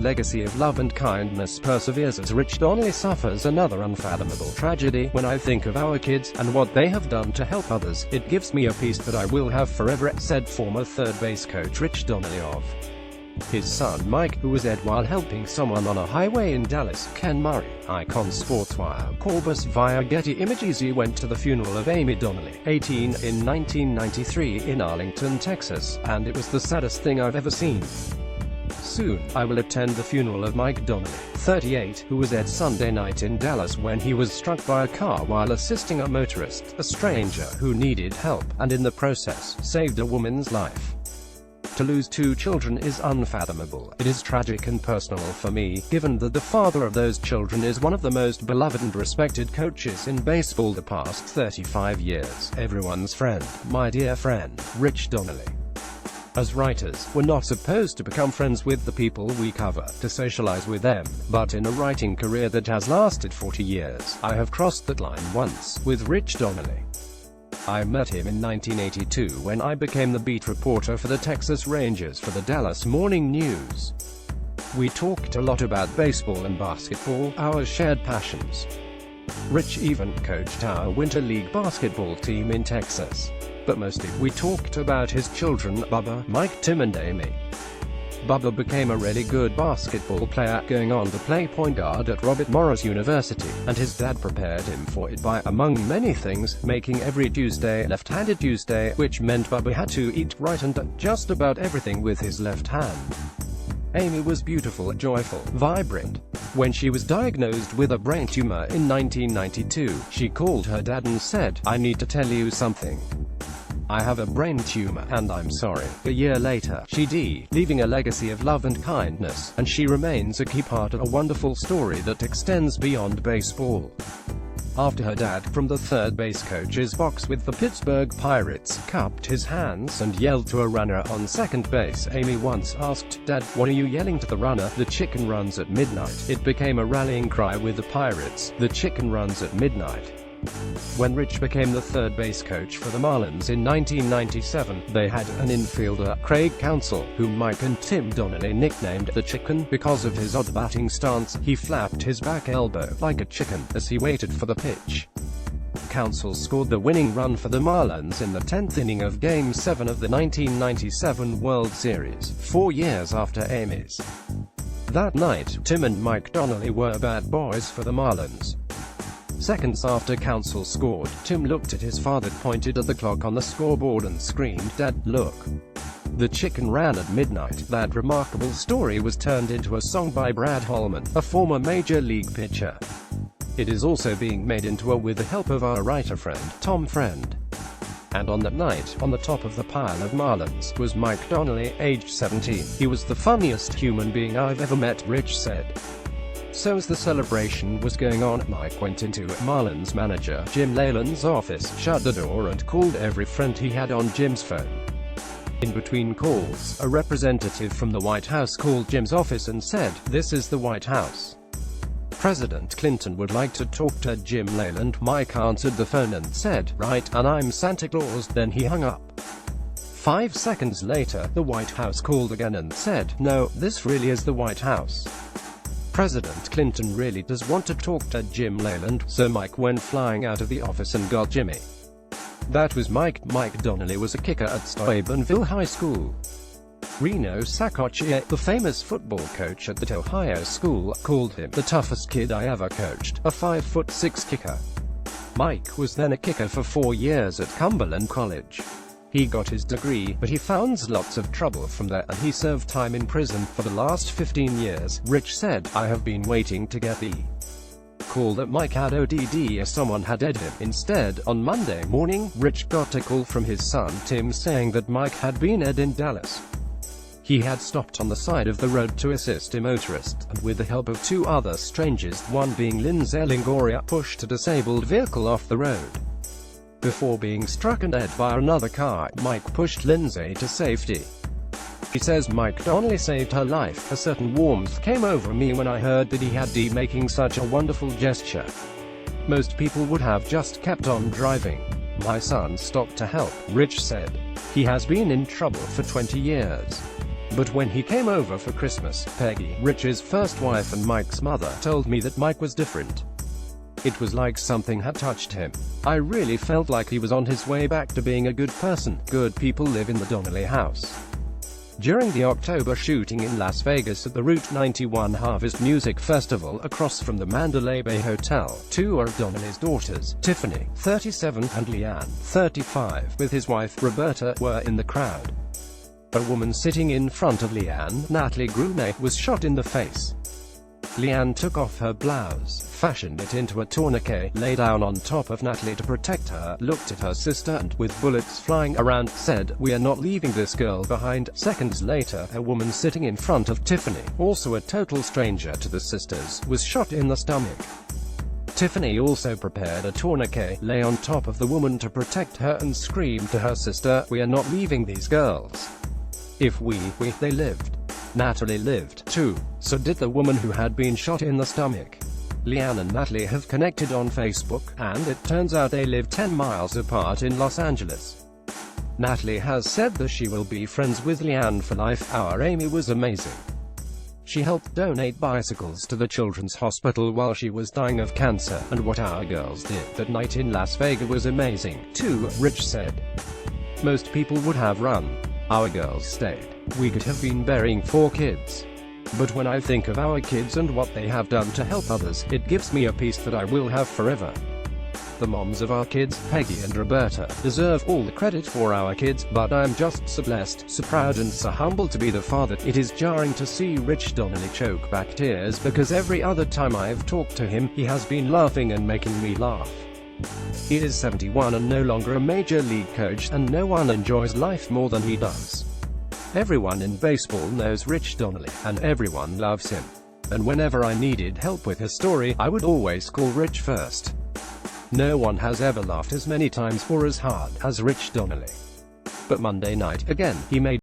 legacy of love and kindness perseveres as Rich Donnelly suffers another unfathomable tragedy. When I think of our kids, and what they have done to help others, it gives me a peace that I will have forever, said former third base coach Rich Donnelly of his son Mike, who was dead while helping someone on a highway in Dallas. Ken Murray, Icon Sports Wire Corbus via Getty Images. He went to the funeral of Amy Donnelly, 18, in 1993 in Arlington, Texas, and it was the saddest thing I've ever seen. Soon, I will attend the funeral of Mike Donnelly, 38, who was dead Sunday night in Dallas when he was struck by a car while assisting a motorist, a stranger who needed help, and in the process, saved a woman's life. To lose two children is unfathomable. It is tragic and personal for me, given that the father of those children is one of the most beloved and respected coaches in baseball the past 35 years. Everyone's friend, my dear friend, Rich Donnelly. As writers, we're not supposed to become friends with the people we cover, to socialize with them, but in a writing career that has lasted 40 years, I have crossed that line once, with Rich Donnelly. I met him in 1982 when I became the beat reporter for the Texas Rangers for the Dallas Morning News. We talked a lot about baseball and basketball, our shared passions. Rich even coached our Winter League basketball team in Texas. But mostly, we talked about his children, Bubba, Mike, Tim and Amy. Bubba became a really good basketball player, going on to play point guard at Robert Morris University, and his dad prepared him for it by, among many things, making every Tuesday left-handed Tuesday, which meant Bubba had to eat right and just about everything with his left hand. Amy was beautiful, joyful, vibrant. When she was diagnosed with a brain tumor in 1992, she called her dad and said, "I need to tell you something. I have a brain tumor, and I'm sorry." A year later, she died, leaving a legacy of love and kindness, and she remains a key part of a wonderful story that extends beyond baseball. After her dad, from the third base coach's box with the Pittsburgh Pirates, cupped his hands and yelled to a runner on second base, Amy once asked, "Dad, what are you yelling to the runner? The chicken runs at midnight." It became a rallying cry with the Pirates, "The chicken runs at midnight." When Rich became the third base coach for the Marlins in 1997, they had an infielder, Craig Counsell, whom Mike and Tim Donnelly nicknamed the Chicken because of his odd batting stance. He flapped his back elbow like a chicken as he waited for the pitch. Counsell scored the winning run for the Marlins in the 10th inning of Game 7 of the 1997 World Series, 4 years after Amy's. That night, Tim and Mike Donnelly were bad boys for the Marlins. Seconds after Counsell scored, Tim looked at his father, pointed at the clock on the scoreboard and screamed, "Dad, look. The chicken ran at midnight." That remarkable story was turned into a song by Brad Holman, a former Major League pitcher. It is also being made into a with the help of our writer friend, Tom Friend. And on that night, on the top of the pile of Marlins, was Mike Donnelly, aged 17. "He was the funniest human being I've ever met," Rich said. So as the celebration was going on, Mike went into Marlins manager Jim Leyland's office, shut the door and called every friend he had on Jim's phone. In between calls, a representative from the White House called Jim's office and said, "This is the White House. President Clinton would like to talk to Jim Leyland." Mike answered the phone and said, "Right, and I'm Santa Claus." Then he hung up. 5 seconds later, the White House called again and said, "No, this really is the White House. President Clinton really does want to talk to Jim Leyland." So Mike went flying out of the office and got Jimmy. That was Mike. Mike Donnelly was a kicker at Steubenville High School. Reno Sacoccia, the famous football coach at that Ohio school, called him the toughest kid I ever coached, a 5'6" kicker. Mike was then a kicker for 4 years at Cumberland College. He got his degree, but he found lots of trouble from there, and he served time in prison for the last 15 years. Rich said, "I have been waiting to get the call that Mike had ODD as someone had edited him. Instead, on Monday morning, Rich got a call from his son Tim saying that Mike had been ed in Dallas. He had stopped on the side of the road to assist a motorist, and with the help of 2 other strangers, one being Lindsay Longoria, pushed a disabled vehicle off the road. Before being struck and hit by another car, Mike pushed Lindsay to safety. He says, "Mike Donnelly saved her life. A certain warmth came over me when I heard that he had been making such a wonderful gesture. Most people would have just kept on driving. My son stopped to help," Rich said. "He has been in trouble for 20 years. But when he came over for Christmas, Peggy, Rich's first wife and Mike's mother, told me that Mike was different. It was like something had touched him. I really felt like he was on his way back to being a good person. Good people live in the Donnelly house. During the October shooting in Las Vegas at the Route 91 Harvest Music Festival across from the Mandalay Bay Hotel, two of Donnelly's daughters, Tiffany, 37, and Leanne, 35, with his wife, Roberta, were in the crowd. A woman sitting in front of Leanne, Natalie Grunet, was shot in the face. Leanne took off her blouse, fashioned it into a tourniquet, lay down on top of Natalie to protect her, looked at her sister and, with bullets flying around, said, "We are not leaving this girl behind." Seconds later, a woman sitting in front of Tiffany, also a total stranger to the sisters, was shot in the stomach. Tiffany also prepared a tourniquet, lay on top of the woman to protect her and screamed to her sister, "We are not leaving these girls. If they lived." Natalie lived, too. So did the woman who had been shot in the stomach. Leanne and Natalie have connected on Facebook, and it turns out they live 10 miles apart in Los Angeles. Natalie has said that she will be friends with Leanne for life. "Our Amy was amazing. She helped donate bicycles to the Children's Hospital while she was dying of cancer, and what our girls did that night in Las Vegas was amazing, too," Rich said. "Most people would have run. Our girls stayed. We could have been burying 4 kids. But when I think of our kids and what they have done to help others, it gives me a peace that I will have forever." The moms of our kids, Peggy and Roberta, deserve all the credit for our kids, but I'm just so blessed, so proud and so humbled to be the father. It is jarring to see Rich Donnelly choke back tears because every other time I've talked to him, he has been laughing and making me laugh. He is 71 and no longer a major league coach, and no one enjoys life more than he does. Everyone in baseball knows Rich Donnelly, and everyone loves him. And whenever I needed help with a story, I would always call Rich first. No one has ever laughed as many times or as hard as Rich Donnelly. But Monday night, again, he made